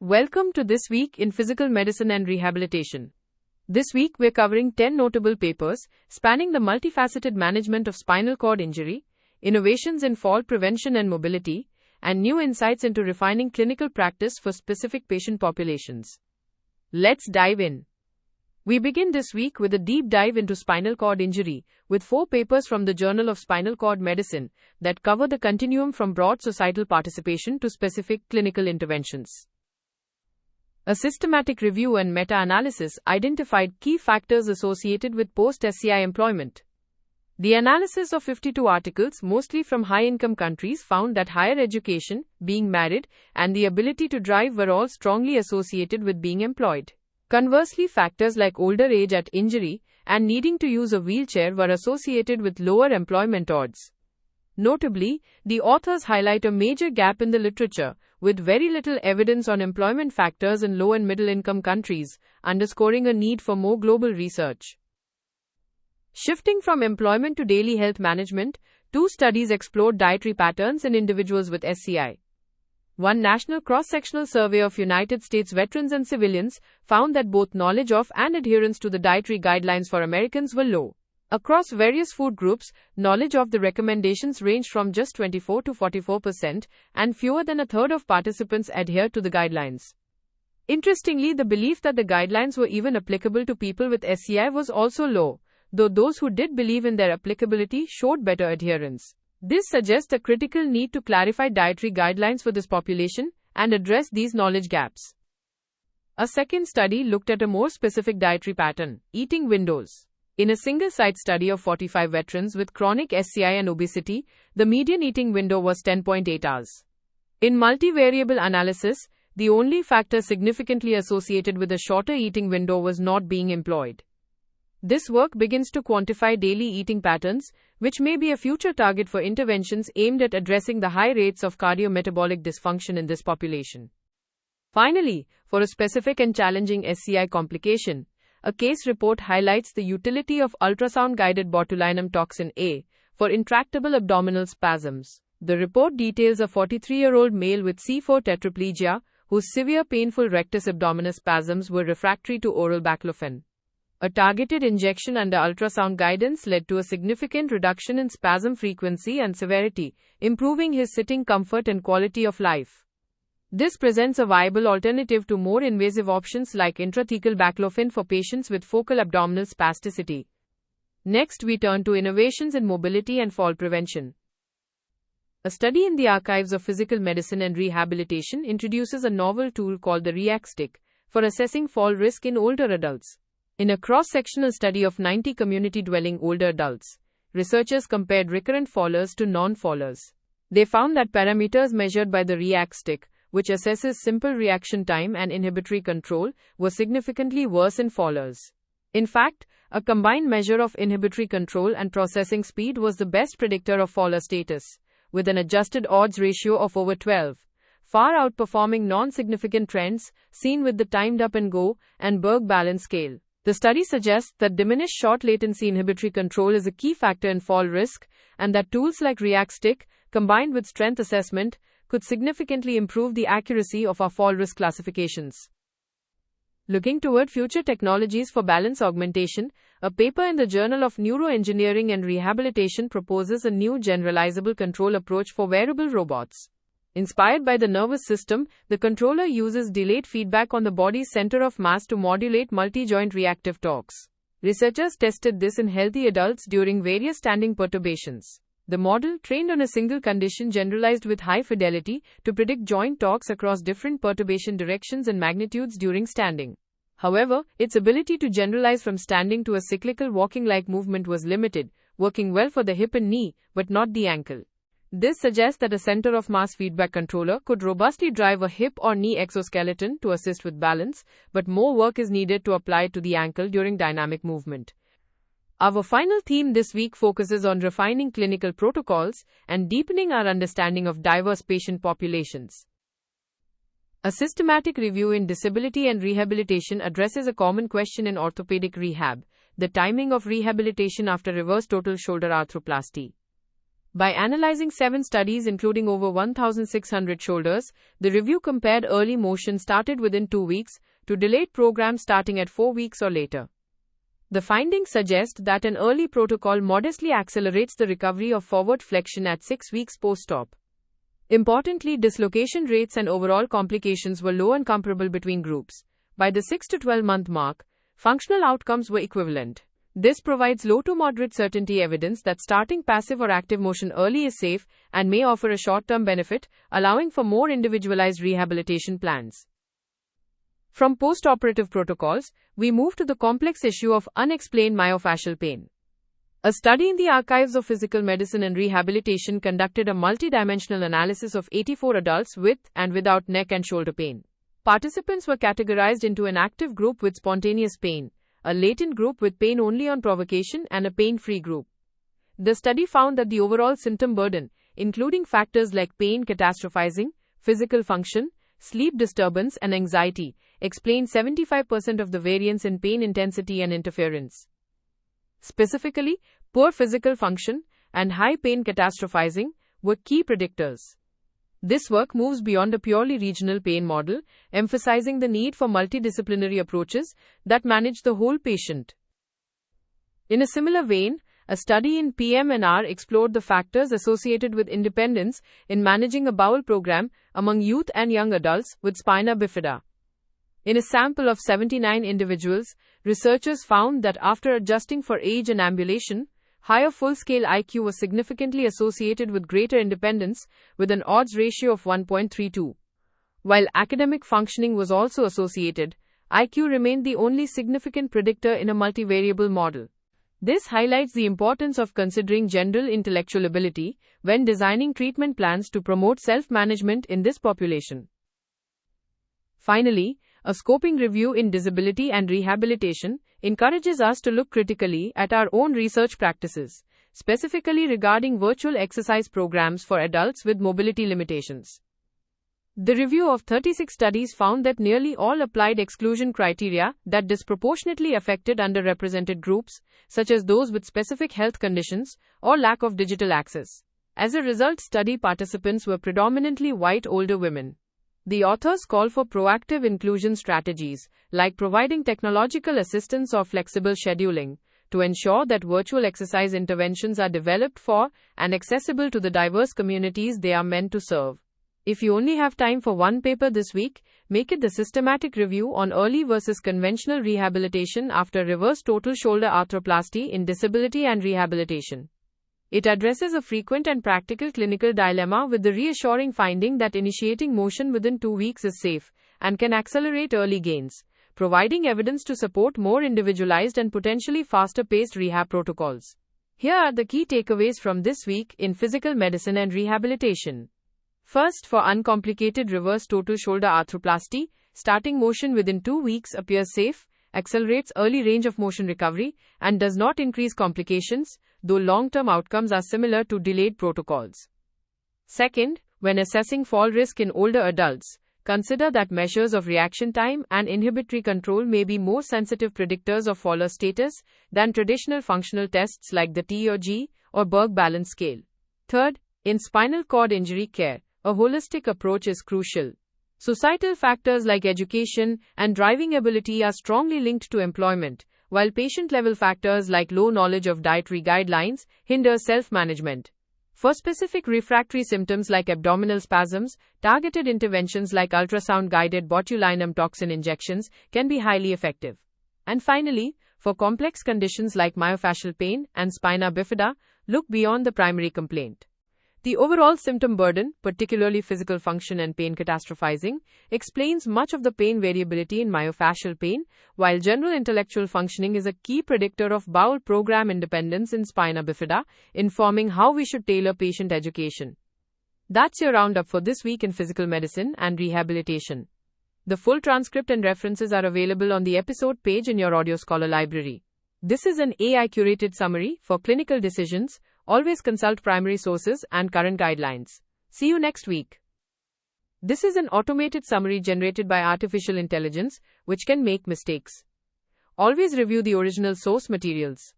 Welcome to This Week in Physical Medicine and Rehabilitation. This week we're covering 10 notable papers spanning the multifaceted management of spinal cord injury, innovations in fall prevention and mobility, and new insights into refining clinical practice for specific patient populations. Let's dive in. We begin this week with a deep dive into spinal cord injury, with 4 papers from the Journal of Spinal Cord Medicine that cover the continuum from broad societal participation to specific clinical interventions. A systematic review and meta-analysis identified key factors associated with post-SCI employment. The analysis of 52 articles, mostly from high-income countries, found that higher education, being married, and the ability to drive were all strongly associated with being employed. Conversely, factors like older age at injury and needing to use a wheelchair were associated with lower employment odds. Notably, the authors highlight a major gap in the literature, with very little evidence on employment factors in low and middle-income countries, underscoring a need for more global research. Shifting from employment to daily health management, 2 studies explored dietary patterns in individuals with SCI. One national cross-sectional survey of United States veterans and civilians found that both knowledge of and adherence to the dietary guidelines for Americans were low. Across various food groups, knowledge of the recommendations ranged from just 24 to 44%, and fewer than a third of participants adhered to the guidelines. Interestingly, the belief that the guidelines were even applicable to people with SCI was also low, though those who did believe in their applicability showed better adherence. This suggests a critical need to clarify dietary guidelines for this population and address these knowledge gaps. A second study looked at a more specific dietary pattern: eating windows. In a single-site study of 45 veterans with chronic SCI and obesity, the median eating window was 10.8 hours. In multivariable analysis, the only factor significantly associated with a shorter eating window was not being employed. This work begins to quantify daily eating patterns, which may be a future target for interventions aimed at addressing the high rates of cardiometabolic dysfunction in this population. Finally, for a specific and challenging SCI complication, a case report highlights the utility of ultrasound-guided botulinum toxin A for intractable abdominal spasms. The report details a 43-year-old male with C4 tetraplegia whose severe painful rectus abdominis spasms were refractory to oral baclofen. A targeted injection under ultrasound guidance led to a significant reduction in spasm frequency and severity, improving his sitting comfort and quality of life. This presents a viable alternative to more invasive options like intrathecal baclofen for patients with focal abdominal spasticity. Next, we turn to innovations in mobility and fall prevention. A study in the Archives of Physical Medicine and Rehabilitation introduces a novel tool called the REACT stick for assessing fall risk in older adults. In a cross-sectional study of 90 community-dwelling older adults, researchers compared recurrent fallers to non-fallers. They found that parameters measured by the REACT stick, which assesses simple reaction time and inhibitory control, were significantly worse in fallers. In fact, a combined measure of inhibitory control and processing speed was the best predictor of faller status, with an adjusted odds ratio of over 12, far outperforming non-significant trends seen with the timed up and go and Berg balance scale. The study suggests that diminished short latency inhibitory control is a key factor in fall risk, and that tools like REACT stick, combined with strength assessment, could significantly improve the accuracy of our fall risk classifications. Looking toward future technologies for balance augmentation, a paper in the Journal of Neuroengineering and Rehabilitation proposes a new generalizable control approach for wearable robots. Inspired by the nervous system, the controller uses delayed feedback on the body's center of mass to modulate multi-joint reactive torques. Researchers tested this in healthy adults during various standing perturbations. The model, trained on a single condition, generalized with high fidelity to predict joint torques across different perturbation directions and magnitudes during standing. However, its ability to generalize from standing to a cyclical walking-like movement was limited, working well for the hip and knee, but not the ankle. This suggests that a center of mass feedback controller could robustly drive a hip or knee exoskeleton to assist with balance, but more work is needed to apply it to the ankle during dynamic movement. Our final theme this week focuses on refining clinical protocols and deepening our understanding of diverse patient populations. A systematic review in disability and rehabilitation addresses a common question in orthopedic rehab: the timing of rehabilitation after reverse total shoulder arthroplasty. By analyzing 7 studies including over 1,600 shoulders, the review compared early motion started within 2 weeks to delayed programs starting at 4 weeks or later. The findings suggest that an early protocol modestly accelerates the recovery of forward flexion at 6 weeks post-op. Importantly, dislocation rates and overall complications were low and comparable between groups. By the 6 to 12 month mark, functional outcomes were equivalent. This provides low to moderate certainty evidence that starting passive or active motion early is safe and may offer a short-term benefit, allowing for more individualized rehabilitation plans. From post-operative protocols, we move to the complex issue of unexplained myofascial pain. A study in the Archives of Physical Medicine and Rehabilitation conducted a multidimensional analysis of 84 adults with and without neck and shoulder pain. Participants were categorized into an active group with spontaneous pain, a latent group with pain only on provocation, and a pain-free group. The study found that the overall symptom burden, including factors like pain catastrophizing, physical function, sleep disturbance, and anxiety, explained 75% of the variance in pain intensity and interference. Specifically, poor physical function and high pain catastrophizing were key predictors. This work moves beyond a purely regional pain model, emphasizing the need for multidisciplinary approaches that manage the whole patient. In a similar vein, a study in PM&R explored the factors associated with independence in managing a bowel program among youth and young adults with spina bifida. In a sample of 79 individuals, researchers found that after adjusting for age and ambulation, higher full-scale IQ was significantly associated with greater independence, with an odds ratio of 1.32. While academic functioning was also associated, IQ remained the only significant predictor in a multivariable model. This highlights the importance of considering general intellectual ability when designing treatment plans to promote self-management in this population. Finally, a scoping review in disability and rehabilitation encourages us to look critically at our own research practices, specifically regarding virtual exercise programs for adults with mobility limitations. The review of 36 studies found that nearly all applied exclusion criteria that disproportionately affected underrepresented groups, such as those with specific health conditions or lack of digital access. As a result, study participants were predominantly white older women. The authors call for proactive inclusion strategies, like providing technological assistance or flexible scheduling, to ensure that virtual exercise interventions are developed for and accessible to the diverse communities they are meant to serve. If you only have time for one paper this week, make it the systematic review on early versus conventional rehabilitation after reverse total shoulder arthroplasty in disability and rehabilitation. It addresses a frequent and practical clinical dilemma with the reassuring finding that initiating motion within 2 weeks is safe and can accelerate early gains, providing evidence to support more individualized and potentially faster-paced rehab protocols. Here are the key takeaways from this week in physical medicine and rehabilitation. First, for uncomplicated reverse total shoulder arthroplasty, starting motion within 2 weeks appears safe, accelerates early range of motion recovery, and does not increase complications, though long-term outcomes are similar to delayed protocols. Second, when assessing fall risk in older adults, consider that measures of reaction time and inhibitory control may be more sensitive predictors of faller status than traditional functional tests like the T or G or Berg balance scale. Third, in spinal cord injury care, a holistic approach is crucial. Societal factors like education and driving ability are strongly linked to employment, while patient-level factors like low knowledge of dietary guidelines hinder self-management. For specific refractory symptoms like abdominal spasms, targeted interventions like ultrasound-guided botulinum toxin injections can be highly effective. And finally, for complex conditions like myofascial pain and spina bifida, look beyond the primary complaint. The overall symptom burden, particularly physical function and pain catastrophizing, explains much of the pain variability in myofascial pain, while general intellectual functioning is a key predictor of bowel program independence in spina bifida, informing how we should tailor patient education. That's your roundup for this week in physical medicine and rehabilitation. The full transcript and references are available on the episode page in your Audio Scholar library. This is an AI-curated summary for clinical decisions. Always consult primary sources and current guidelines. See you next week. This is an automated summary generated by artificial intelligence, which can make mistakes. Always review the original source materials.